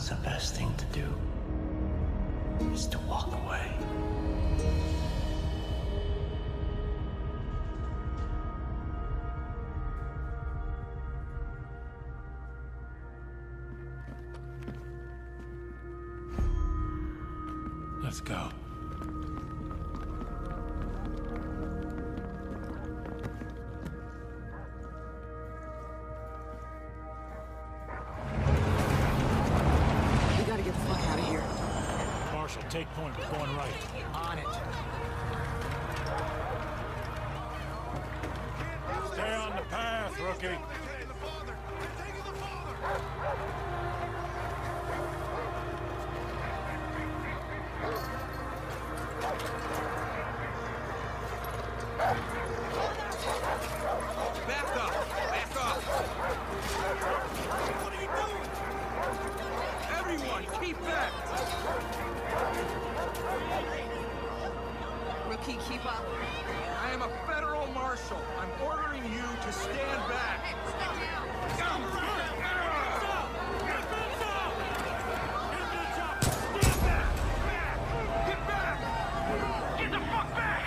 Sometimes the best thing to do is to walk away. Let's go. Take point, we're going right. On it. Stay on the path, rookie. Back up! Back up! What are you doing? Everyone, keep back! Rookie, keep up. I am a federal marshal. I'm ordering you to stand back. Hey, step down. Stand back. Get back. Get the fuck back.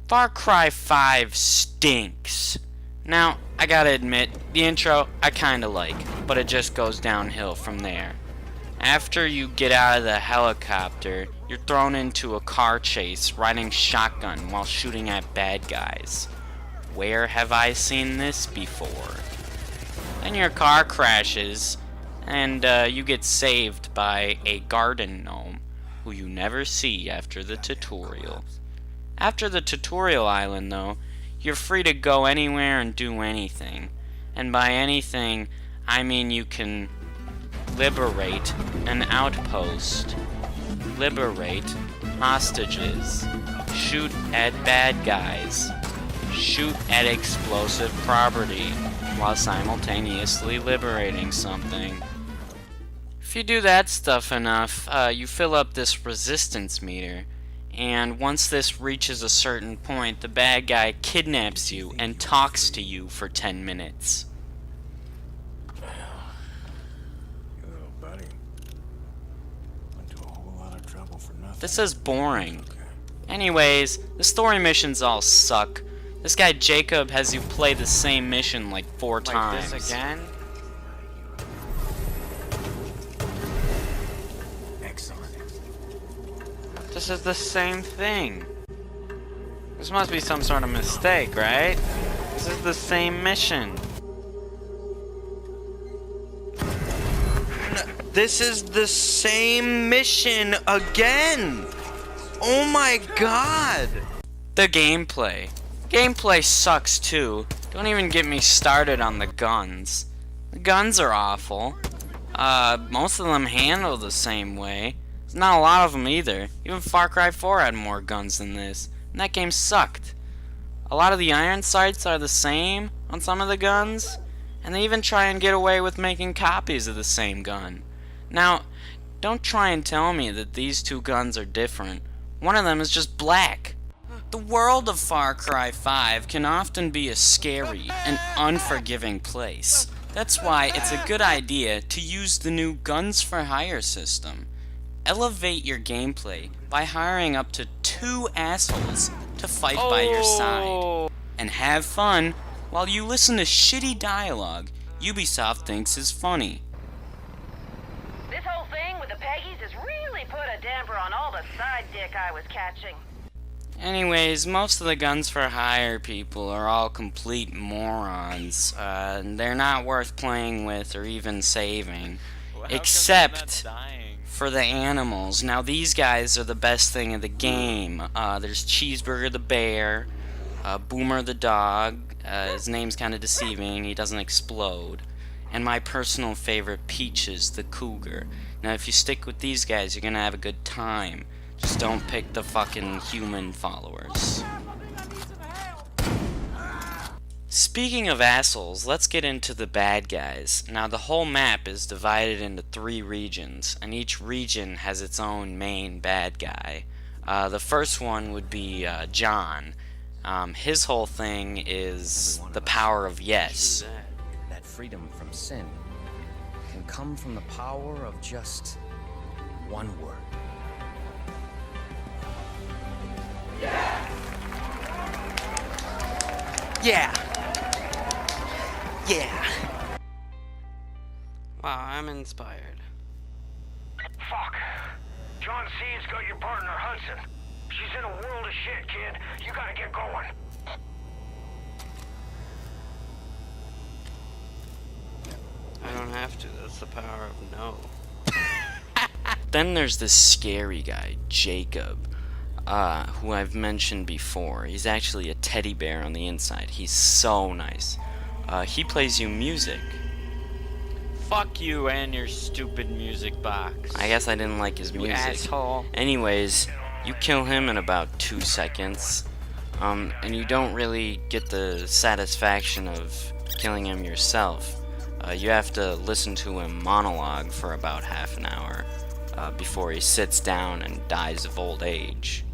Far Cry 5 stinks. Now, I gotta admit, the intro I kinda like, but it just goes downhill from there. After you get out of the helicopter, you're thrown into a car chase riding shotgun while shooting at bad guys. Where have I seen this before? Then your car crashes, and you get saved by a garden gnome, who you never see after the tutorial. After the tutorial island, though, you're free to go anywhere and do anything. And by anything, I mean you can liberate an outpost, liberate hostages, shoot at bad guys, shoot at explosive property, while simultaneously liberating something. If you do that stuff enough, you fill up this resistance meter. And once this reaches a certain point, the bad guy kidnaps you and talks to you for 10 minutes. You little buddy. Went to a whole lot of trouble for nothing. This is boring. Anyways, the story missions all suck. This guy Jacob has you play the same mission like 4 times. This again? This is the same thing. This must be some sort of mistake, right? This is the same mission. This is the same mission again! Oh my god! The gameplay. Gameplay sucks too. Don't even get me started on the guns. The guns are awful. Most of them handle the same way. There's not a lot of them either. Even Far Cry 4 had more guns than this. And that game sucked. A lot of the iron sights are the same on some of the guns. And they even try and get away with making copies of the same gun. Now, don't try and tell me that these two guns are different. One of them is just black. The world of Far Cry 5 can often be a scary and unforgiving place. That's why it's a good idea to use the new Guns for Hire system. Elevate your gameplay by hiring up to 2 assholes to fight by your side. And have fun while you listen to shitty dialogue Ubisoft thinks is funny. This whole thing with the Peggies has really put a damper on all the side dick I was catching. Anyways, most of the guns for hire people are all complete morons. They're not worth playing with or even saving. Well, how come you're Except not dying? for the animals. Now these guys are the best thing of the game. There's Cheeseburger the bear, Boomer the dog. His name's kind of deceiving. He doesn't explode. And my personal favorite, Peaches the cougar. Now if you stick with these guys, you're gonna have a good time. Just don't pick the fucking human followers. Speaking of assholes, let's get into the bad guys. Now the whole map is divided into 3 regions, and each region has its own main bad guy. The first one would be John. His whole thing is the power of yes. That freedom from sin can come from the power of just one word. Yeah. Yeah. Wow, I'm inspired. Fuck. John C's got your partner, Hudson. She's in a world of shit, kid. You gotta get going. I don't have to. That's the power of no. Then there's this scary guy, Jacob, who I've mentioned before. He's actually a teddy bear on the inside. He's so nice. He plays you music. Fuck you and your stupid music box. I guess I didn't like his You music. asshole. Anyways, you kill him in about 2 seconds. And you don't really get the satisfaction of killing him yourself. You have to listen to him monologue for about half an hour before he sits down and dies of old age.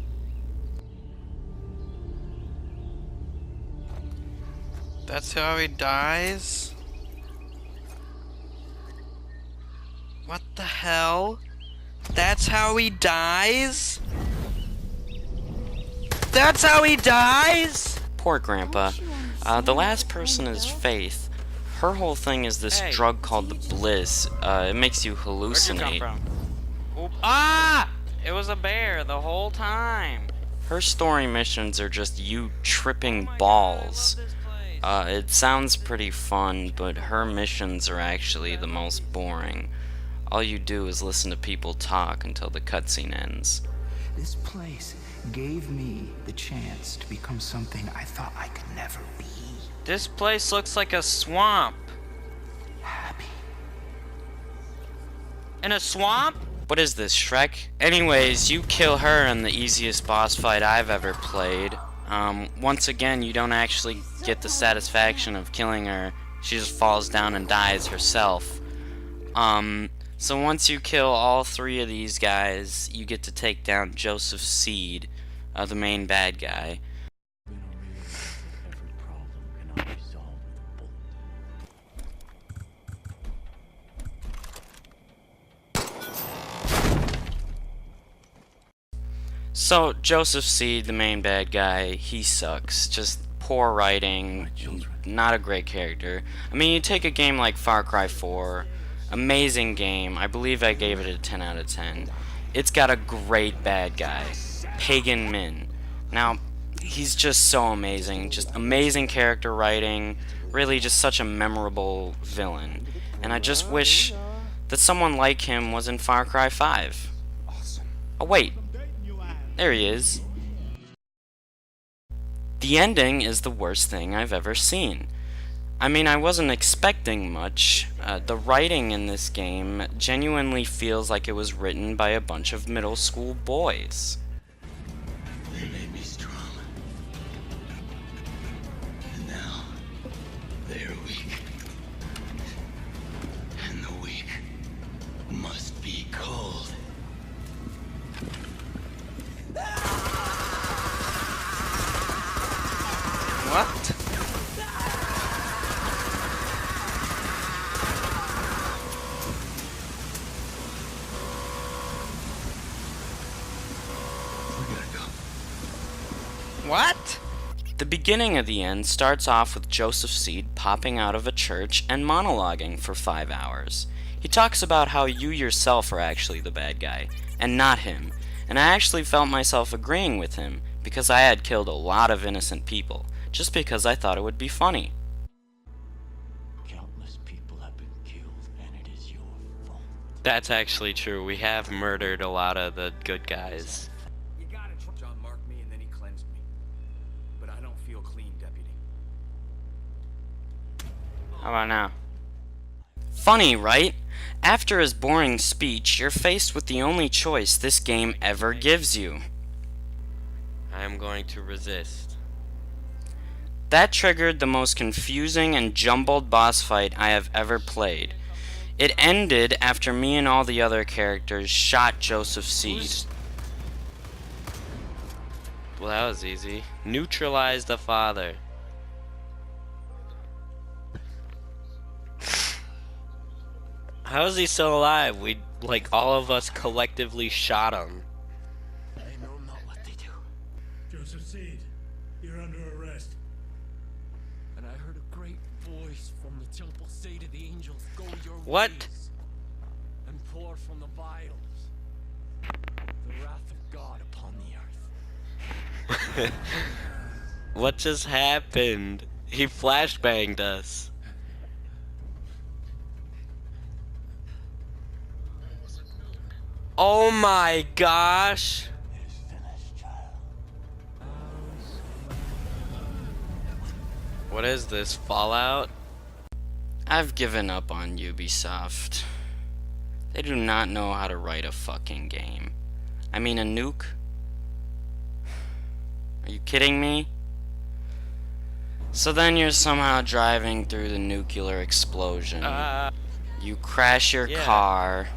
That's how he dies? What the hell? That's how he dies? That's how he dies? Poor Grandpa. The last person is Faith. Her whole thing is this Hey. drug called the Bliss. It makes you hallucinate. Where'd you come from? Oop. Ah! It was a bear the whole time. Her story missions are just you tripping balls. It sounds pretty fun, but her missions are actually the most boring. All you do is listen to people talk until the cutscene ends. This place gave me the chance to become something I thought I could never be. This place looks like a swamp. Happy. In a swamp? What is this, Shrek? Anyways, you kill her in the easiest boss fight I've ever played. Once again, you don't actually get the satisfaction of killing her. She just falls down and dies herself. So once you kill all 3 of these guys, you get to take down Joseph Seed, the main bad guy. We don't realize that every problem cannot be solved with a bullet. So, Joseph Seed, the main bad guy, he sucks. Just poor writing, not a great character. I mean, you take a game like Far Cry 4, amazing game, I believe I gave it a 10 out of 10. It's got a great bad guy, Pagan Min. Now, he's just so amazing, just amazing character writing, really just such a memorable villain. And I just wish that someone like him was in Far Cry 5. Oh wait, there he is. The ending is the worst thing I've ever seen. I mean, I wasn't expecting much. The writing in this game genuinely feels like it was written by a bunch of middle school boys. They made me strong. And now they're weak. And the weak must be cold. What? We gotta go. What? The beginning of the end starts off with Joseph Seed popping out of a church and monologuing for 5 hours. He talks about how you yourself are actually the bad guy, and not him. And I actually felt myself agreeing with him, because I had killed a lot of innocent people, just because I thought it would be funny. Countless people have been killed, and it is your fault. That's actually true. We have murdered a lot of the good guys. You got it. John marked me and then he cleansed me. But I don't feel clean, Deputy. How about now? Funny, right? After his boring speech, you're faced with the only choice this game ever gives you. I am going to resist. That triggered the most confusing and jumbled boss fight I have ever played. It ended after me and all the other characters shot Joseph Seed. Well, that was easy. Neutralize the father. How is he still alive? All of us collectively shot him. I know not what they do. Joseph Seed, you're under arrest. And I heard a great voice from the temple say to the angels, go your What? ways, and pour from the vials the wrath of God upon the earth. What just happened? He flashbanged us. Oh my gosh! It is finished, child. What is this, Fallout? I've given up on Ubisoft. They do not know how to write a fucking game. I mean, a nuke? Are you kidding me? So then you're somehow driving through the nuclear explosion. You crash your car.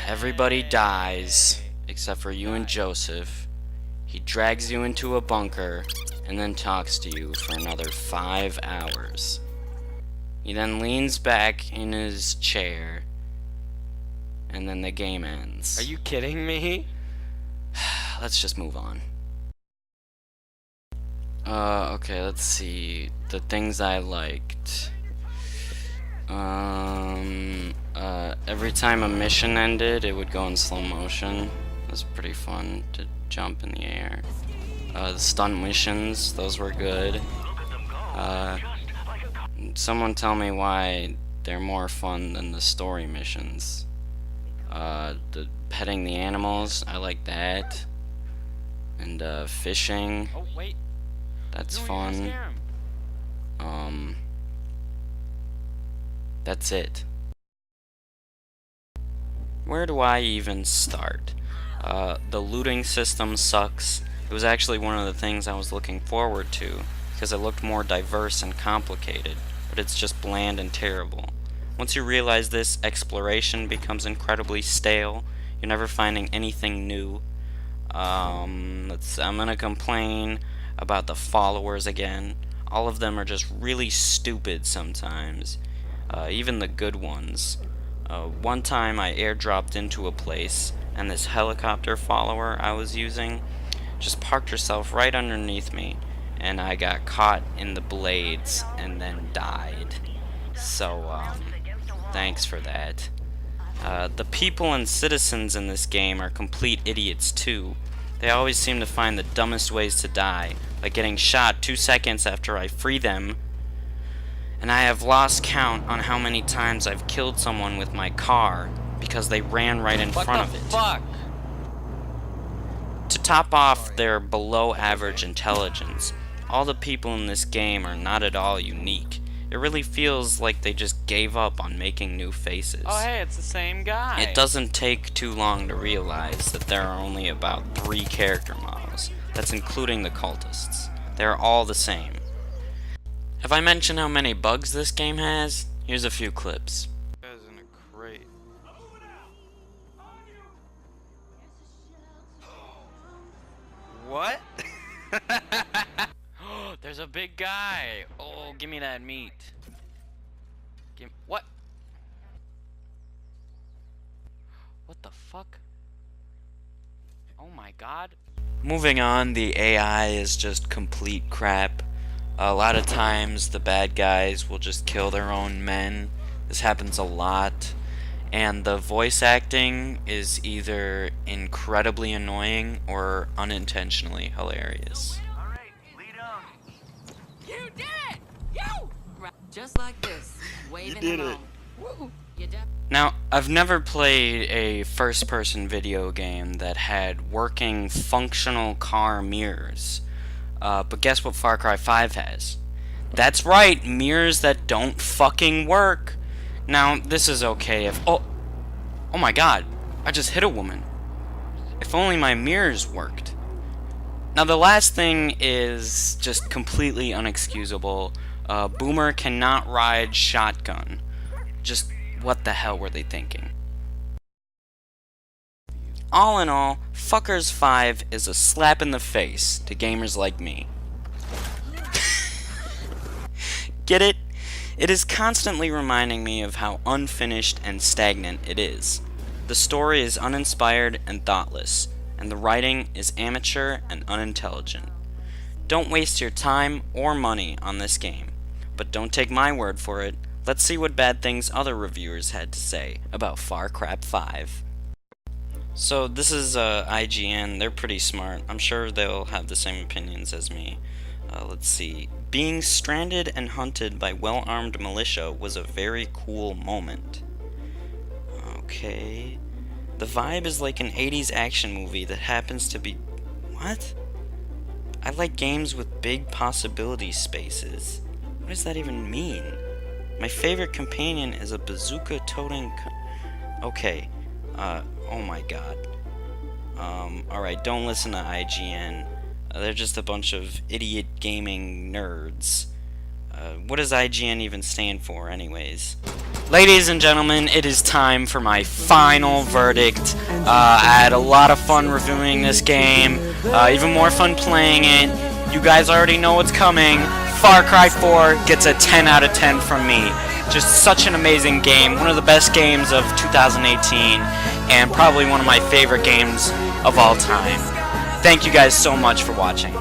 Everybody dies, except for you and Joseph. He drags you into a bunker, and then talks to you for another 5 hours. He then leans back in his chair, and then the game ends. Are you kidding me? Let's just move on. Okay, let's see. The things I liked. Every time a mission ended, it would go in slow motion. It was pretty fun to jump in the air. The stunt missions, those were good. Someone tell me why they're more fun than the story missions. The petting the animals, I like that. And fishing, Oh, wait. that's No, you're gonna fun. scare him. That's it. Where do I even start? The looting system sucks. It was actually one of the things I was looking forward to, because it looked more diverse and complicated, but it's just bland and terrible. Once you realize this, exploration becomes incredibly stale. You're never finding anything new. I'm gonna complain about the followers again. All of them are just really stupid sometimes. Even the good ones. One time I airdropped into a place, and this helicopter follower I was using just parked herself right underneath me, and I got caught in the blades and then died. So, thanks for that. The people and citizens in this game are complete idiots too. They always seem to find the dumbest ways to die, like getting shot 2 seconds after I free them. And I have lost count on how many times I've killed someone with my car because they ran right in front of it. What the fuck? To top off their below average intelligence, all the people in this game are not at all unique. It really feels like they just gave up on making new faces. Oh, hey, it's the same guy. It doesn't take too long to realize that there are only about 3 character models. That's including the cultists. They're all the same. Have I mentioned how many bugs this game has? Here's a few clips. Guy's in a crate. What? There's a big guy. Oh, give me that meat. What? What the fuck? Oh my god. Moving on, the AI is just complete crap. A lot of times the bad guys will just kill their own men. This happens a lot. and the voice acting is either incredibly annoying or unintentionally hilarious. Alright, lead on. You did it! You! Just like this, waving did them it. on. Woo! You def- Now, I've never played a first-person video game that had working, functional car mirrors. But guess what Far Cry 5 has? That's right, mirrors that don't fucking work. Now, this is okay if... Oh my god, I just hit a woman. If only my mirrors worked. Now, the last thing is just completely unexcusable. Boomer cannot ride shotgun. Just what the hell were they thinking? All in all, Fuckers 5 is a slap in the face to gamers like me. Get it? It is constantly reminding me of how unfinished and stagnant it is. The story is uninspired and thoughtless, and the writing is amateur and unintelligent. Don't waste your time or money on this game, but don't take my word for it. Let's see what bad things other reviewers had to say about Far Cry 5. So this is IGN. They're pretty smart. I'm sure they'll have the same opinions as me. Let's see. Being stranded and hunted by well-armed militia was a very cool moment. Okay. The vibe is like an 80s action movie that happens to be... What? I like games with big possibility spaces. What does that even mean? My favorite companion is a bazooka-toting... Okay. Oh my god. Alright, don't listen to IGN. They're just a bunch of idiot gaming nerds. What does IGN even stand for, anyways? Ladies and gentlemen, it is time for my final verdict. I had a lot of fun reviewing this game, even more fun playing it. You guys already know what's coming. Far Cry 4 gets a 10 out of 10 from me. Just such an amazing game, one of the best games of 2018, and probably one of my favorite games of all time. Thank you guys so much for watching.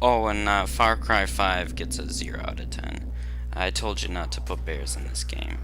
Oh, and Far Cry 5 gets a 0 out of 10. I told you not to put bears in this game.